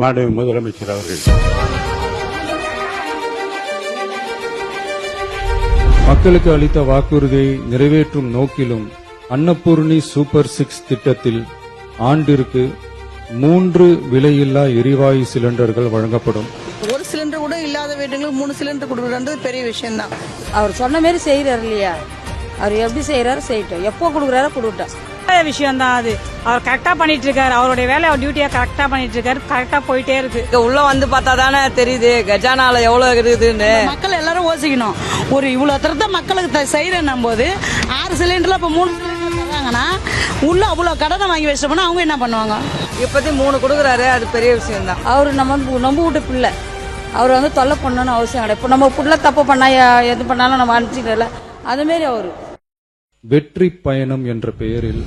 மாண்புமிகு முதலமைச்சர் அவர்கள் மக்களுக்கு அளித்த வாக்குறுதியை நிறைவேற்றும் நோக்கிலும் அன்னபூர்ணி சூப்பர் 6 திட்டத்தில் ஆண்டிற்கு 3 விலையில்லா எரிவாயு சிலிண்டர்கள் வழங்கப்படும். ஒரு சிலிண்டர் கூட இல்லாத வீட்டுங்களுக்கு 3 சிலிண்டர் கொடுக்குறது பெரிய விஷயம் தான். அவர் சொன்ன மாதிரி செய்யறாரு இல்லையா? அவர் எப்படி செய்யறாரு செய்யட்டும், எப்போ கொடுக்குறாரோ கொடுக்கட்டும். விஷயம் தான் அது. அவர் கரெக்டா பண்ணிட்டு இருக்காரு, அவருடைய வேலை டியூட்டியா கரெக்டா பண்ணிட்டு இருக்காரு, கரெக்டா போயிட்டே இருக்கு. உள்ள வந்து பார்த்தா தானே தெரியுது கஜானால எவ்வளவு இருக்குதுன்னு. மக்கள் எல்லாரும் யோசிக்கணும். ஒரு இவ்வளவு தரத்தை மக்களுக்கு செய்யறேன் போது 6 சிலிண்டர்ல இப்ப 3 சிலிண்டர் தராங்கன்னா உள்ள அவ்வளவு கடனை வாங்கி வச்சிட்டோம்னா அவங்க என்ன பண்ணுவாங்க? இப்பத்தி 3 கொடுக்குறாரு, அது பெரிய விஷயம் தான். அவரு நம்ம வீட்டு பிள்ளை, அவர் வந்து தொல்லை பண்ணணும்னு அவசியம் கிடையாது. இப்போ நம்ம பிள்ளை தப்பு பண்ணா எது பண்ணாலும் நம்ம அனுப்பிச்சிடல, அது மாரி அவரு. வெற்றி பயணம் என்ற பெயரில்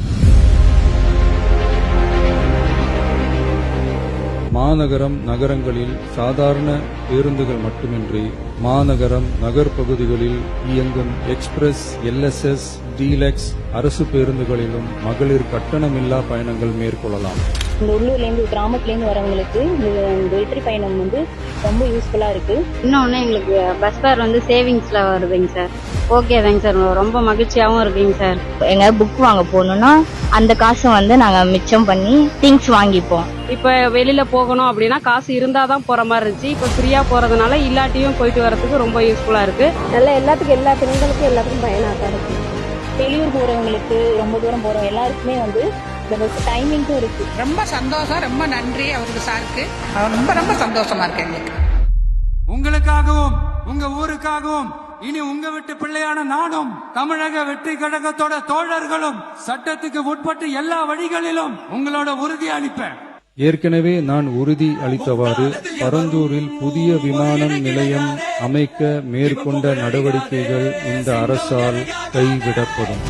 மாநகரம் நகரங்களில் சாதாரண பேருந்துகள் மட்டுமின்றி மாநகரம் நகர்பகுதிகளில் இயங்கும் எக்ஸ்பிரஸ், LSS, டீலக்ஸ் அரசு பேருந்துகளிலும் மகளிர் கட்டணமில்லா பயணங்கள் மேற்கொள்ளலாம். இந்த உள்ளூர்லேருந்து கிராமத்துலேருந்து வரவங்களுக்கு இந்த வெற்றி பயணம் வந்து ரொம்ப யூஸ்ஃபுல்லாக இருக்கு. இன்னொன்று எங்களுக்கு பஸ் ஃபேர் வந்து சேவிங்ஸ்ல வருதுங்க சார். ஓகேதாங்க சார், ரொம்ப மகிழ்ச்சியாகவும் இருக்குங்க சார். எங்க புக் வாங்க போகணும்னா அந்த காசை வந்து நாங்கள் மிச்சம் பண்ணி திங்ஸ் வாங்கிப்போம். இப்போ வெளியில போகணும் அப்படின்னா காசு இருந்தாதான் போற மாதிரி இருந்துச்சு. இப்போ ஃப்ரீயா போறதுனால இல்லாட்டியும் போயிட்டு வரதுக்கு ரொம்ப யூஸ்ஃபுல்லா இருக்கு. நல்லா எல்லாத்துக்கும், எல்லா பெண்களுக்கும் எல்லாத்துக்கும் பயனாக இருக்கு. வெளியூர் போறவங்களுக்கு, ரொம்ப தூரம் போறவங்க எல்லாருக்குமே வந்து இந்த பஸ் டைமிங்கும் இருக்கு. ரொம்ப சந்தோஷம், ரொம்ப நன்றி அவருக்கு சாருக்கு. ரொம்ப ரொம்ப சந்தோஷமா இருக்கு எங்களுக்கு. உங்களுக்காகவும் உங்க ஊருக்காகவும் இனி உங்க வீட்டு பிள்ளையான நானும் தமிழக வெற்றி கழகத்தோட தோழர்களும் சட்டத்துக்கு உட்பட்டு எல்லா வழிகளிலும் உங்களோட உறுதி அளிப்பேன். ஏற்கனவே நான் உறுதி அளித்தவாறு பரந்தூரில் புதிய விமான நிலையம் அமைக்க மேற்கொண்ட நடவடிக்கைகள் இந்த அரசால் கைவிடப்படும்.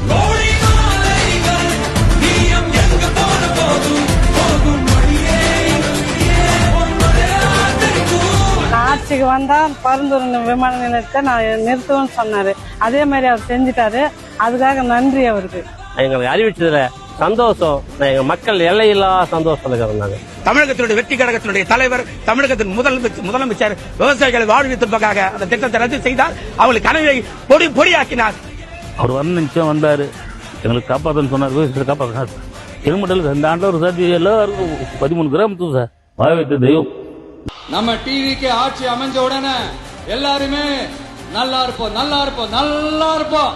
ஆட்சிக்கு வந்தா பரந்தூர் விமான நிலையத்தை நான் நிறுத்துவேன்னு சொன்னாரு. அதே மாதிரி அவர் செஞ்சுட்டாரு. அதுக்காக நன்றி அவருக்கு. எங்களுக்கு அறிவிச்சதுல சந்தோஷம். எங்க மக்கள் எல்லையில்லா சந்தோஷத்துல இருந்தாங்க. தமிழகத்தினுடைய வெற்றி கழகத்தினுடைய தலைவர், தமிழகத்தின் முதலமைச்சர் விவசாயிகளை வாழ்விப்பதற்காக அந்த திட்டத்தை ரத்து செய்தார். அவங்களுக்கு கனவை பொடியாக்கினார். அவர் வந்து நிச்சயம் வந்தாரு, எங்களுக்கு காப்பாற்றன்னு சொன்னார், விவசாயத்தை காப்பாற்றினார். எலுமட்டல் இந்த ஆண்டு ஒரு சார் எல்லாருக்கும் 13 கிராம் சார் வாய்வைத்த தெய்வம். நம்ம டிவிக்கு ஆட்சி அமைஞ்ச உடனே எல்லாருமே நல்லா இருப்போம், நல்லா இருப்போம், நல்லா இருப்போம்.